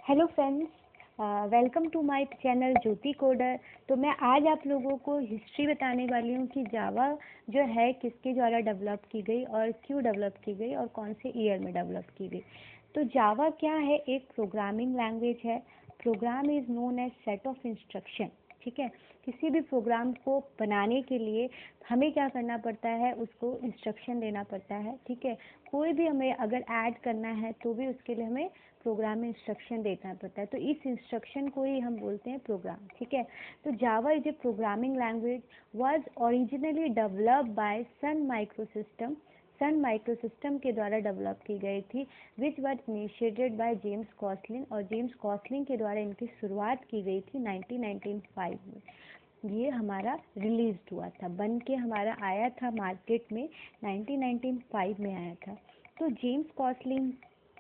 Hello friends, welcome to my channel Jyoti coder. तो मैं आज आप लोगों को हिस्ट्री बताने वाली हूँ कि जावा जो है किसके द्वारा डेवलप की गई और क्यों डेवलप की गई और कौन से ईयर में डेवलप की गई। तो जावा क्या है? एक प्रोग्रामिंग लैंग्वेज है। Program is known as set of instruction. ठीक है, किसी भी प्रोग्राम को बनाने के लिए हमें क्या करना पड़ता है, उसको इंस्ट्रक्शन देना पड़ता है। ठीक है, कोई भी हमें अगर ऐड करना है तो भी उसके लिए हमें प्रोग्राम में इंस्ट्रक्शन देना पड़ता है। तो इस इंस्ट्रक्शन को ही हम बोलते हैं प्रोग्राम। ठीक है, तो Java is a programming language was originally developed by Sun Microsystem के द्वारा डेवलप की गई थी, which was initiated by James Gosling. और जेम्स गॉसलिन के द्वारा इनकी शुरुआत की गई थी 1995 में। ये हमारा रिलीज हुआ था, बन के हमारा आया था मार्केट में 1995 में आया था। तो जेम्स गॉसलिन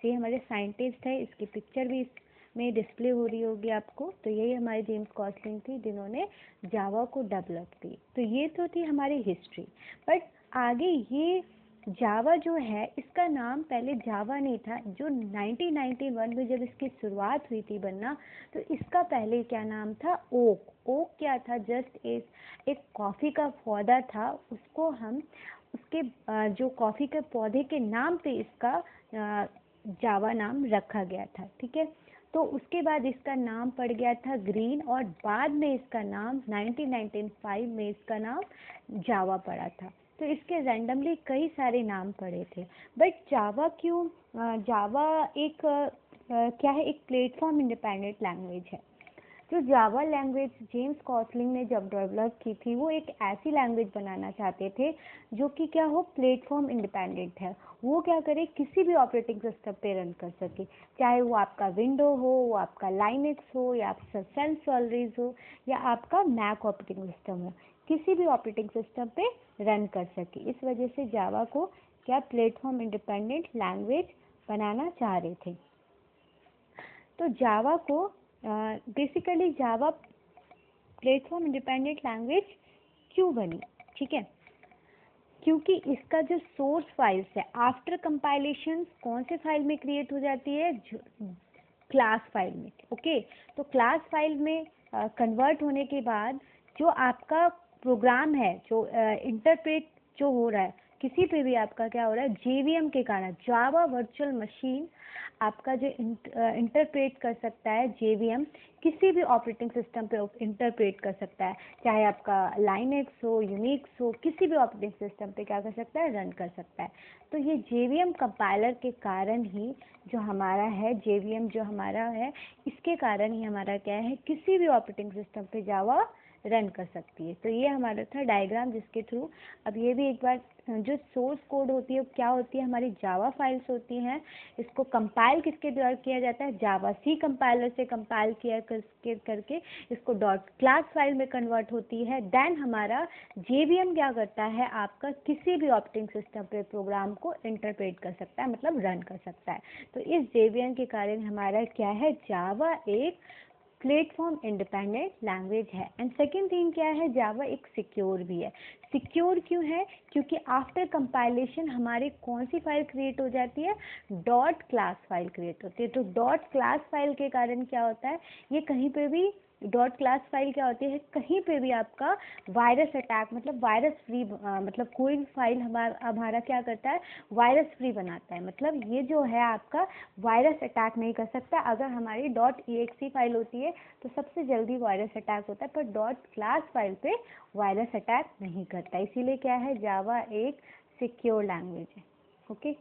ये हमारे साइंटिस्ट है, इसकी पिक्चर भी इसमें डिस्प्ले हो रही होगी आपको। तो यही हमारे जेम्स गॉसलिन थी जिन्होंने जावा को डेवलप की। तो ये तो थी हमारी हिस्ट्री। बट आगे ये जावा जो है, इसका नाम पहले जावा नहीं था। जो 1991 में जब इसकी शुरुआत हुई थी बनना, तो इसका पहले क्या नाम था? ओक क्या था? जस्ट एक कॉफ़ी का पौधा था। उसको हम उसके जो कॉफ़ी के पौधे के नाम पे इसका जावा नाम रखा गया था। ठीक है, तो उसके बाद इसका नाम पड़ गया था ग्रीन, और बाद में इसका नाम 1995 में इसका नाम जावा पड़ा था। तो इसके रैंडमली कई सारे नाम पड़े थे। बट जावा क्यों? जावा एक क्या है? एक प्लेटफॉर्म इंडिपेंडेंट लैंग्वेज है। जो जावा लैंग्वेज जेम्स गॉसलिन ने जब डेवलप की थी, वो एक ऐसी लैंग्वेज बनाना चाहते थे जो कि क्या हो, प्लेटफॉर्म इंडिपेंडेंट है। वो क्या करे, किसी भी ऑपरेटिंग सिस्टम पे रन कर सके, चाहे वो आपका विंडो हो, वो आपका लाइनक्स हो, या आपका सन सोलरिस हो, या आपका मैक ऑपरेटिंग सिस्टम हो, किसी भी ऑपरेटिंग सिस्टम पे रन कर सके। इस वजह से जावा को क्या प्लेटफॉर्म इंडिपेंडेंट लैंग्वेज बनाना चाह रहे थे। तो जावा को basically Java platform independent language क्यों बनी? ठीक है, क्योंकि इसका जो सोर्स फाइल्स है, आफ्टर कंपाइलेशन कौन से फाइल में क्रिएट हो जाती है? क्लास फाइल में। ओके, तो क्लास फाइल में कन्वर्ट होने के बाद जो आपका प्रोग्राम है, जो इंटरप्रेट जो हो रहा है, किसी पे भी आपका क्या हो रहा है, जेवीएम के कारण, जावा वर्चुअल मशीन आपका जो इंटरप्रेट कर सकता है, जेवीएम किसी भी ऑपरेटिंग सिस्टम पे इंटरप्रेट कर सकता है, चाहे आपका लाइनक्स हो, यूनिक्स हो, किसी भी ऑपरेटिंग सिस्टम पे क्या कर सकता है, रन कर सकता है। तो ये जेवीएम कंपाइलर के कारण ही जो हमारा है, जेवीएम जो हमारा है, इसके कारण ही हमारा क्या है, किसी भी ऑपरेटिंग सिस्टम पे जावा रन कर सकती है। तो ये हमारा था डायग्राम, जिसके थ्रू अब ये भी एक बार जो सोर्स कोड होती है क्या होती है, हमारी जावा फाइल्स होती हैं। इसको कंपाइल किसके द्वारा किया जाता है? जावा सी कंपाइलर से कंपाइल किया करके इसको डॉट क्लास फाइल में कन्वर्ट होती है। देन हमारा जेवीएम क्या करता है, आपका किसी भी ऑपरेटिंग सिस्टम पे प्रोग्राम को इंटरप्रेट कर सकता है, मतलब रन कर सकता है। तो इस जेवीएम के कारण हमारा क्या है, जावा एक प्लेटफॉर्म इंडिपेंडेंट लैंग्वेज है। एंड सेकेंड थिंग क्या है, जावा एक सिक्योर भी है। सिक्योर क्यों है? क्योंकि आफ्टर कंपाइलेशन हमारे कौन सी फाइल क्रिएट हो जाती है? डॉट क्लास फाइल क्रिएट होती है। तो डॉट क्लास फाइल के कारण क्या होता है, ये कहीं पे भी डॉट क्लास फाइल क्या होती है, कहीं पे भी आपका वायरस अटैक, मतलब वायरस फ्री, मतलब कोई भी फाइल हमारा क्या करता है, वायरस फ्री बनाता है। मतलब ये जो है आपका वायरस अटैक नहीं कर सकता। अगर हमारी .exe फाइल होती है तो सबसे जल्दी वायरस अटैक होता है, पर डॉट क्लास फाइल पे वायरस अटैक नहीं करता। इसीलिए क्या है, जावा एक सिक्योर लैंग्वेज है। ओके,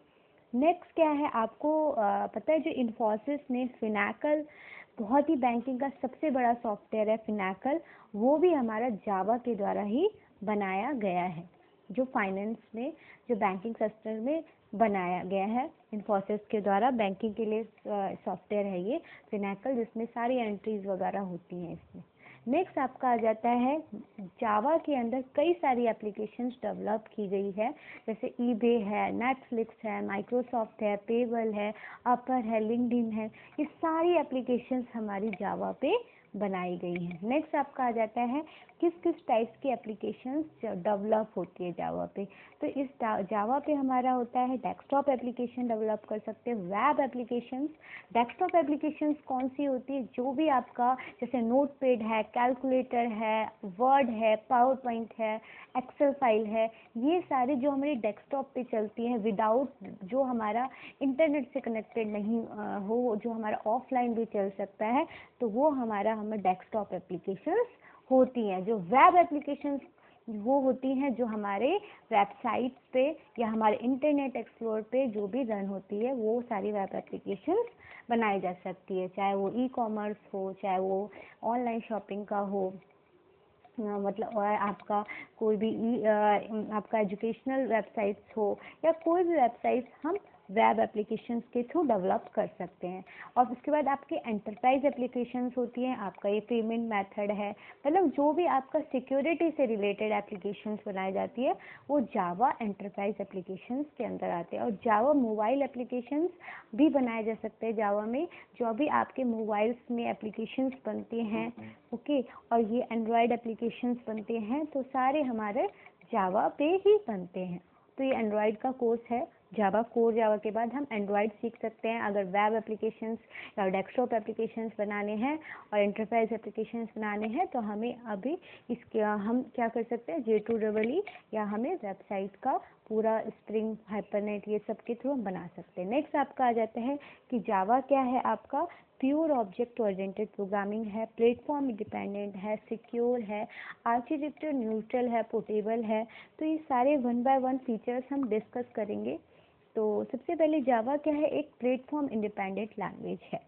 नेक्स्ट क्या है, आपको पता है जो इन्फोसिस ने फिनैकल, बहुत ही बैंकिंग का सबसे बड़ा सॉफ्टवेयर है फिनैकल, वो भी हमारा जावा के द्वारा ही बनाया गया है। जो फाइनेंस में, जो बैंकिंग सेक्टर में बनाया गया है इन्फोसिस के द्वारा, बैंकिंग के लिए सॉफ्टवेयर है ये फिनैकल, जिसमें सारी एंट्रीज वगैरह होती हैं इसमें। नेक्स्ट आपका आ जाता है, जावा के अंदर कई सारी एप्लीकेशंस डेवलप की गई है, जैसे ईबे है, नेटफ्लिक्स है, माइक्रोसॉफ्ट है, पेबल है, अपर है, लिंक्डइन है। ये सारी एप्लीकेशंस हमारी जावा पे बनाई गई हैं। नेक्स्ट आपका आ जाता है किस किस टाइप्स की एप्लीकेशंस डेवलप होती है जावा पे। तो इस जावा पे हमारा होता है डेस्कटॉप एप्लीकेशन डेवलप कर सकते हैं, वेब एप्लीकेशंस। डेस्कटॉप एप्लीकेशंस कौन सी होती है, जो भी आपका जैसे नोटपैड है, कैलकुलेटर है, वर्ड है, पावर पॉइंट है, एक्सेल फाइल है, ये सारे जो हमारी डेस्कटॉप पे चलती हैं विदाउट, जो हमारा इंटरनेट से कनेक्टेड नहीं हो, जो हमारा ऑफलाइन भी चल सकता है, तो वो हमें डेस्कटॉप एप्लीकेशंस होती हैं। जो वेब एप्लीकेशंस वो होती हैं जो हमारे वेबसाइट पे या हमारे इंटरनेट एक्सप्लोर पे जो भी रन होती है, वो सारी वेब एप्लीकेशंस बनाई जा सकती है, चाहे वो ई कॉमर्स हो, चाहे वो ऑनलाइन शॉपिंग का हो, मतलब आपका कोई भी आपका एजुकेशनल वेबसाइट्स हो, या कोई भी वेबसाइट्स हम वेब एप्लीकेशंस के थ्रू डेवलप कर सकते हैं। और उसके बाद आपकी एंटरप्राइज एप्लीकेशंस होती हैं, आपका ये पेमेंट मेथड है, मतलब जो भी आपका सिक्योरिटी से रिलेटेड एप्लीकेशंस बनाई जाती है वो जावा एंटरप्राइज एप्लीकेशंस के अंदर आते हैं। और जावा मोबाइल एप्लीकेशंस भी बनाए जा सकते हैं जावा में, जो भी आपके मोबाइल्स में एप्लीकेशंस बनते हैं, ओके, और ये एंड्रॉयड एप्लीकेशंस बनते हैं, तो सारे हमारे जावा पे ही बनते हैं। तो ये एंड्रॉयड का कोर्स है जावा कोर। जावा के बाद हम एंड्रॉयड सीख सकते हैं। अगर वेब एप्लीकेशंस या डेस्कटॉप एप्लीकेशंस बनाने हैं और एंटरप्राइज एप्लीकेशंस बनाने हैं, तो हमें अभी इसके हम क्या कर सकते हैं, J2EE या हमें वेबसाइट का पूरा स्प्रिंग, हाइपरनेट, ये सब के थ्रू हम बना सकते हैं। नेक्स्ट आपका आ जाता है कि जावा क्या है, आपका प्योर ऑब्जेक्ट ओरिएंटेड प्रोग्रामिंग है, प्लेटफॉर्म इंडिपेंडेंट है, सिक्योर है, आर्किटेक्चर न्यूट्रल है, पोर्टेबल है। तो ये सारे 1 बाय 1 फीचर्स हम डिस्कस करेंगे। तो सबसे पहले जावा क्या है, एक प्लेटफॉर्म इंडिपेंडेंट लैंग्वेज है।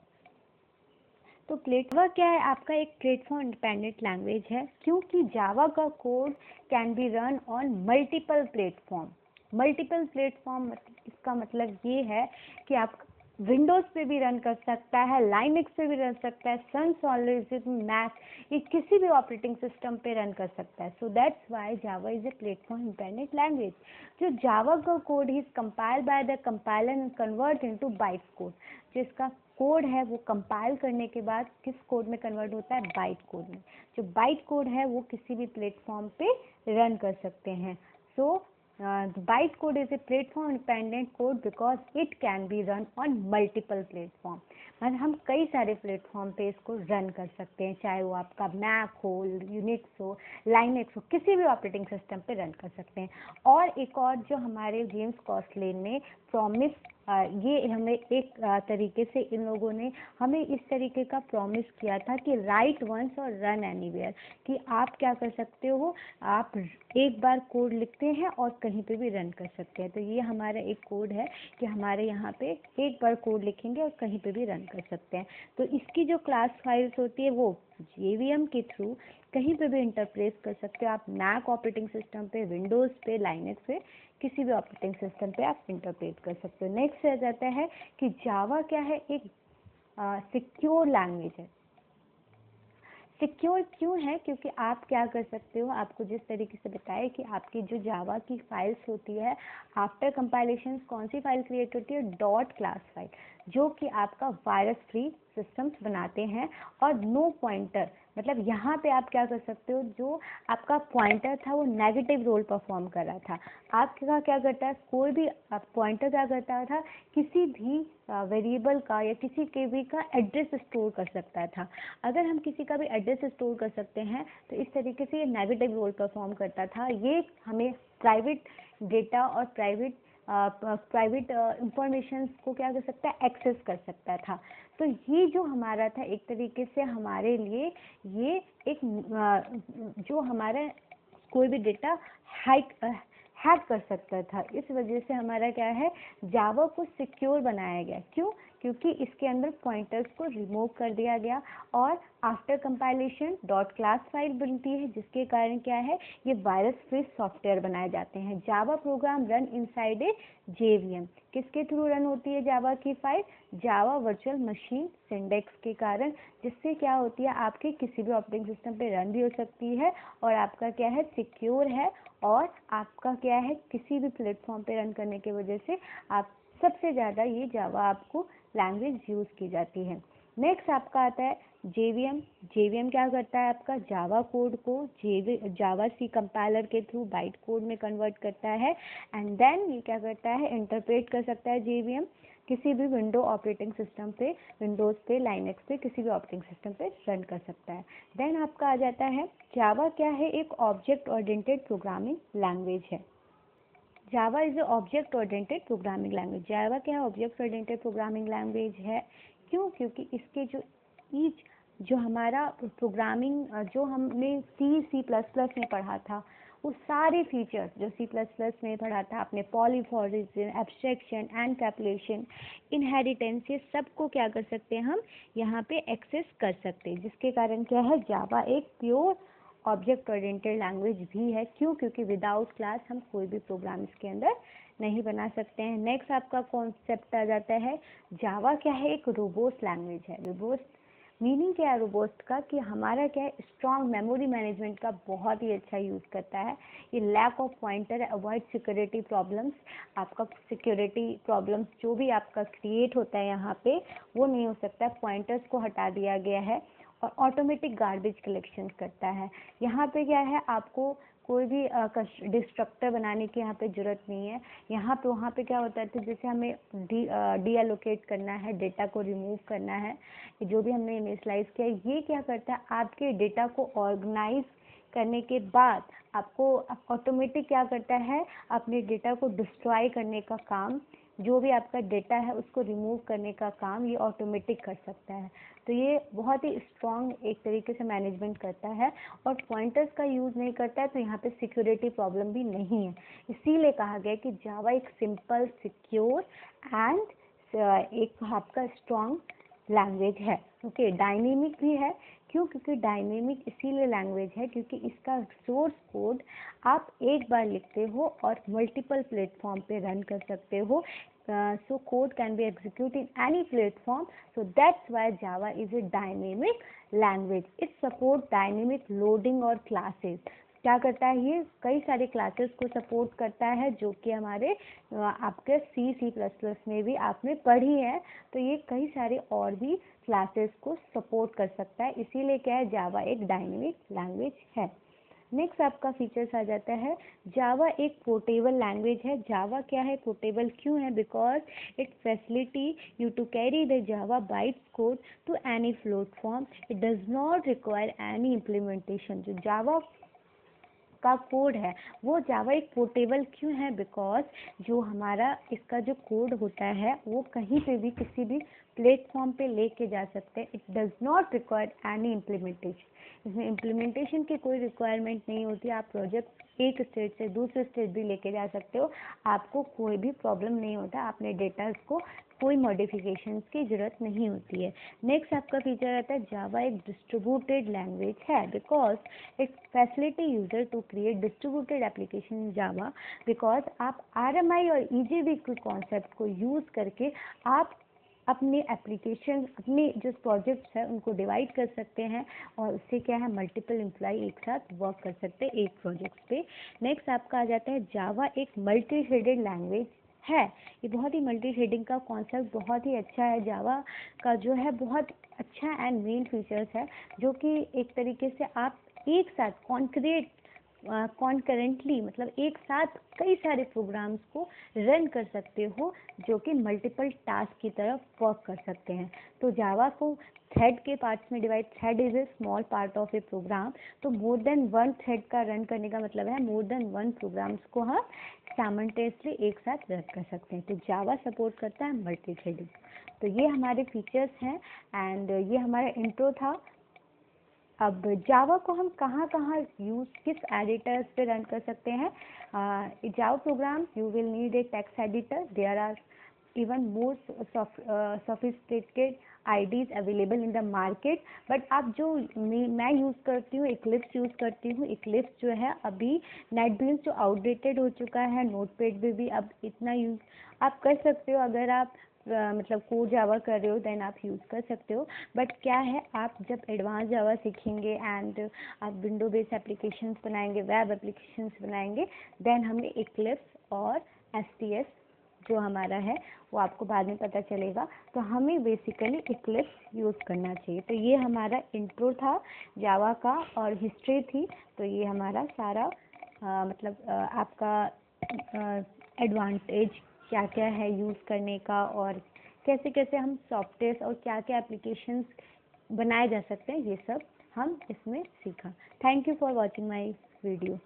तो जावा क्या है, आपका एक प्लेटफॉर्म इंडिपेंडेंट लैंग्वेज है, क्योंकि जावा का code can be run on multiple platform. Multiple platform इसका मतलब ये है कि आप विंडोज़ पे भी रन कर सकता है, लाइनक्स पे भी रन सकता है, सन सॉलिड, मैक, ये किसी भी ऑपरेटिंग सिस्टम पे रन कर सकता है। So that's why Java is a platform independent language. जो जावा का code is compiled by the compiler and convert into byte code. जिसका कोड है वो कंपाइल करने के बाद किस कोड में कन्वर्ट होता है, बाइट कोड में। जो बाइट कोड है वो किसी भी प्लेटफॉर्म पे रन कर सकते हैं। सो bytecode is a platform independent code because it can be run on multiple platform। मतलब हम कई सारे प्लेटफॉर्म पे इसको रन कर सकते हैं, चाहे वो आपका मैक हो, यूनिक्स हो, लाइनक्स हो, किसी भी ऑपरेटिंग सिस्टम पे रन कर सकते हैं। और एक और जो हमारे जेम्स कॉस्टलेन ने प्रॉमिस, ये हमें एक तरीके से इन लोगों ने हमें इस तरीके का प्रॉमिस किया था कि राइट वंस और रन एनीवेयर, कि आप क्या कर सकते हो, आप एक बार कोड लिखते हैं और कहीं पे भी रन कर सकते हैं। तो ये हमारा एक कोड है कि हमारे यहाँ पे एक बार कोड लिखेंगे और कहीं पे भी रन कर सकते हैं। तो इसकी जो क्लास फाइल्स होती है वो JVM के थ्रू कहीं पे भी इंटरप्रेट कर सकते हो आप, मैक ऑपरेटिंग सिस्टम पे, विंडोज़ पे, लाइनक्स पे, किसी भी ऑपरेटिंग सिस्टम पे आप इंटरप्रेट कर सकते हो। नेक्स्ट आ जाता है कि जावा क्या है, एक सिक्योर लैंग्वेज है। सिक्योर क्यों है, क्योंकि आप क्या कर सकते हो, आपको जिस तरीके से बताया कि आपकी जो जावा की फाइल्स होती है, आफ्टर कंपाइलेशन कौन सी फाइल क्रिएट होती है, डॉट क्लास फाइल, जो कि आपका वायरस फ्री सिस्टम्स बनाते हैं। और नो पॉइंटर, मतलब यहाँ पे आप क्या कर सकते हो, जो आपका पॉइंटर था वो नेगेटिव रोल परफॉर्म कर रहा था, आपका क्या करता है, कोई भी पॉइंटर क्या करता था, किसी भी वेरिएबल का या किसी के भी का एड्रेस स्टोर कर सकता था। अगर हम किसी का भी एड्रेस स्टोर कर सकते हैं तो इस तरीके से ये नेगेटिव रोल परफॉर्म करता था। ये हमें प्राइवेट डेटा और प्राइवेट इंफॉर्मेशन को क्या कर सकता है, एक्सेस कर सकता था। तो ये जो हमारा था एक तरीके से हमारे लिए ये एक जो हमारा कोई भी डेटा हैक कर सकता था। इस वजह से हमारा क्या है, जावा को सिक्योर बनाया गया। क्यों, क्योंकि इसके अंदर पॉइंटर्स को रिमूव कर दिया गया और after compilation dot class file बनती है, जिसके कारण क्या है, ये वायरस फ्री सॉफ्टवेयर बनाए जाते हैं। Java program run inside a JVM, किसके थ्रू रन होती है जावा की फाइल, जावा वर्चुअल मशीन सिंडेक्स के कारण, जिससे क्या होती है, आपके किसी भी ऑपरेटिंग सिस्टम पे रन भी हो सकती है और आपका क्या है, सिक्योर है। और आपका क्या है, किसी भी प्लेटफॉर्म पे रन करने की वजह से आप सबसे ज़्यादा ये जावा आपको लैंग्वेज यूज़ की जाती है। नेक्स्ट आपका आता है JVM, JVM क्या करता है आपका जावा कोड को जावा सी कंपाइलर के थ्रू बाइट कोड में कन्वर्ट करता है, एंड देन ये क्या करता है इंटरप्रेट कर सकता है JVM किसी भी विंडो ऑपरेटिंग सिस्टम पे, विंडोज़ पे, लाइनक्स पे, किसी भी ऑपरेटिंग सिस्टम पे रन कर सकता है। देन आपका आ जाता है जावा क्या है, एक ऑब्जेक्ट ओरिएंटेड प्रोग्रामिंग लैंग्वेज है। Java is object oriented programming language. Java क्या है, ऑब्जेक्ट ओरिएंटेड प्रोग्रामिंग लैंग्वेज है। क्यों? क्योंकि इसके जो हमारा प्रोग्रामिंग जो हमने सी प्लस प्लस में पढ़ा था, वो सारे फीचर्स जो सी प्लस प्लस में पढ़ा था आपने, पॉलीमॉर्फिज्म, एब्स्ट्रैक्शन, एनकैप्सुलेशन, इनहेरिटेंस, ये सबको क्या कर सकते हैं हम यहाँ पे एक्सेस कर सकते हैं, जिसके कारण क्या है जावा एक प्योर ऑब्जेक्ट ओरिएंटेड लैंग्वेज भी है। क्यों? क्योंकि विदाउट क्लास हम कोई भी प्रोग्राम इसके अंदर नहीं बना सकते हैं। नेक्स्ट आपका कॉन्सेप्ट आ जाता है जावा क्या है, एक रोबोस्ट लैंग्वेज है। रोबोस्ट मीनिंग क्या है रोबोस्ट का, कि हमारा क्या है स्ट्रॉन्ग मेमोरी मैनेजमेंट का बहुत ही अच्छा यूज़ करता है। ये lack of pointer, avoid security problems, आपका सिक्योरिटी प्रॉब्लम्स जो भी आपका क्रिएट होता है यहाँ पे वो नहीं हो सकता, पॉइंटर्स को हटा दिया गया है। और ऑटोमेटिक गार्बेज कलेक्शन करता है। यहाँ पे क्या है, आपको कोई भी डिस्ट्रक्टर बनाने की यहाँ पे ज़रूरत नहीं है। यहाँ पे वहाँ पे क्या होता है, तो जैसे हमें डी एलोकेट करना है, डेटा को रिमूव करना है, जो भी हमने इनिशियलाइज किया, ये क्या करता है आपके डेटा को ऑर्गेनाइज करने के बाद आपको ऑटोमेटिक क्या करता है अपने डेटा को डिस्ट्रॉय करने का काम, जो भी आपका डेटा है उसको रिमूव करने का काम ये ऑटोमेटिक कर सकता है। तो ये बहुत ही स्ट्रॉन्ग एक तरीके से मैनेजमेंट करता है और पॉइंटर्स का यूज़ नहीं करता है, तो यहाँ पे सिक्योरिटी प्रॉब्लम भी नहीं है। इसीलिए कहा गया कि जावा एक सिंपल, सिक्योर एंड एक आपका स्ट्रॉन्ग लैंग्वेज है। ओके, डायनेमिक भी है। क्यों? क्योंकि डायनेमिक इसीलिए लैंग्वेज है क्योंकि इसका सोर्स कोड आप एक बार लिखते हो और मल्टीपल प्लेटफॉर्म पे रन कर सकते हो। So code can be executed in any platform. So that's why Java is a dynamic language. It supports dynamic loading और classes. क्या करता है ये कई सारे क्लासेस को सपोर्ट करता है जो कि हमारे आपके सी प्लस प्लस में भी आपने पढ़ी है। तो ये कई सारे और भी क्लासेस को सपोर्ट कर सकता है, इसीलिए क्या है जावा एक डायनेमिक लैंग्वेज है। नेक्स्ट आपका फीचर्स आ जाता है जावा एक पोर्टेबल लैंग्वेज है। जावा क्या है पोर्टेबल क्यों है? Because it facility you to carry the Java bytes code to any platform. It does not require any implementation. जो जावा का कोड है वो जावा एक पोर्टेबल क्यों है? बिकॉज जो हमारा इसका जो कोड होता है वो कहीं पे भी किसी भी प्लेटफॉर्म पे लेके जा सकते हैं। It does not require any implementation. इसमें इम्प्लीमेंटेशन की कोई रिक्वायरमेंट नहीं होती। आप प्रोजेक्ट एक स्टेट से दूसरे स्टेट भी लेके जा सकते हो, आपको कोई भी प्रॉब्लम नहीं होता। अपने डेटा को कोई मॉडिफिकेशंस की ज़रूरत नहीं होती है। नेक्स्ट आपका फीचर आता है जावा एक डिस्ट्रीब्यूटेड लैंग्वेज है because it facility user to create distributed application in Java. Because आप RMI और EJB के कॉन्सेप्ट को यूज़ करके आप अपने एप्लीकेशन, अपने जो प्रोजेक्ट्स हैं उनको डिवाइड कर सकते हैं और उससे क्या है मल्टीपल एम्प्लॉय एक साथ वर्क कर सकते हैं एक प्रोजेक्ट पे। नेक्स्ट आपका आ जाता है जावा एक मल्टी थ्रेडेड लैंग्वेज है। ये बहुत ही मल्टी थ्रेडिंग का कॉन्सेप्ट बहुत ही अच्छा है। जावा का जो है बहुत अच्छा एंड मेन फीचर्स है जो कि एक तरीके से आप एक साथ कॉन्करेंटली मतलब एक साथ कई सारे प्रोग्राम्स को रन कर सकते हो जो कि मल्टीपल टास्क की तरफ वर्क कर सकते हैं। तो जावा को थ्रेड के पार्ट्स में divide, thread is a small part of a program. तो मोर देन वन थ्रेड का रन करने का मतलब है मोर देन वन प्रोग्राम्स को हम साइमल्टेनियसली एक साथ रन कर सकते हैं। तो जावा सपोर्ट करता है मल्टी थ्रेडिंग। तो ये हमारे फीचर्स हैं एंड ये हमारा इंट्रो था। अब जावा को हम कहाँ कहाँ यूज़, किस एडिटर्स पे रन कर सकते हैं? Java program you will need a text editor. There are even more sophisticated IDs available in the market, but आप जो मैं यूज़ करती हूँ इक्लिप्स यूज़ करती हूँ। इक्लिप्स जो है अभी नेटबीन्स जो आउटडेटेड हो चुका है, नोटपैड पे भी अब इतना यूज़ आप कर सकते हो। अगर आप मतलब कोर जावा कर रहे हो देन आप यूज़ कर सकते हो। बट क्या है आप जब एडवांस जावा सीखेंगे एंड आप विंडो बेस्ड एप्लीकेशंस बनाएंगे, वेब एप्लीकेशंस बनाएंगे, देन हमें इक्लिप्स और STS जो हमारा है वो आपको बाद में पता चलेगा। तो हमें बेसिकली इक्लिप्स यूज़ करना चाहिए। तो ये हमारा इंट्रो था जावा का और हिस्ट्री थी। तो ये हमारा सारा आपका एडवांटेज क्या क्या है यूज़ करने का, और कैसे कैसे हम सॉफ्टवेयर और क्या क्या एप्लीकेशंस बनाए जा सकते हैं, ये सब हम इसमें सीखा। Thank you for watching my video.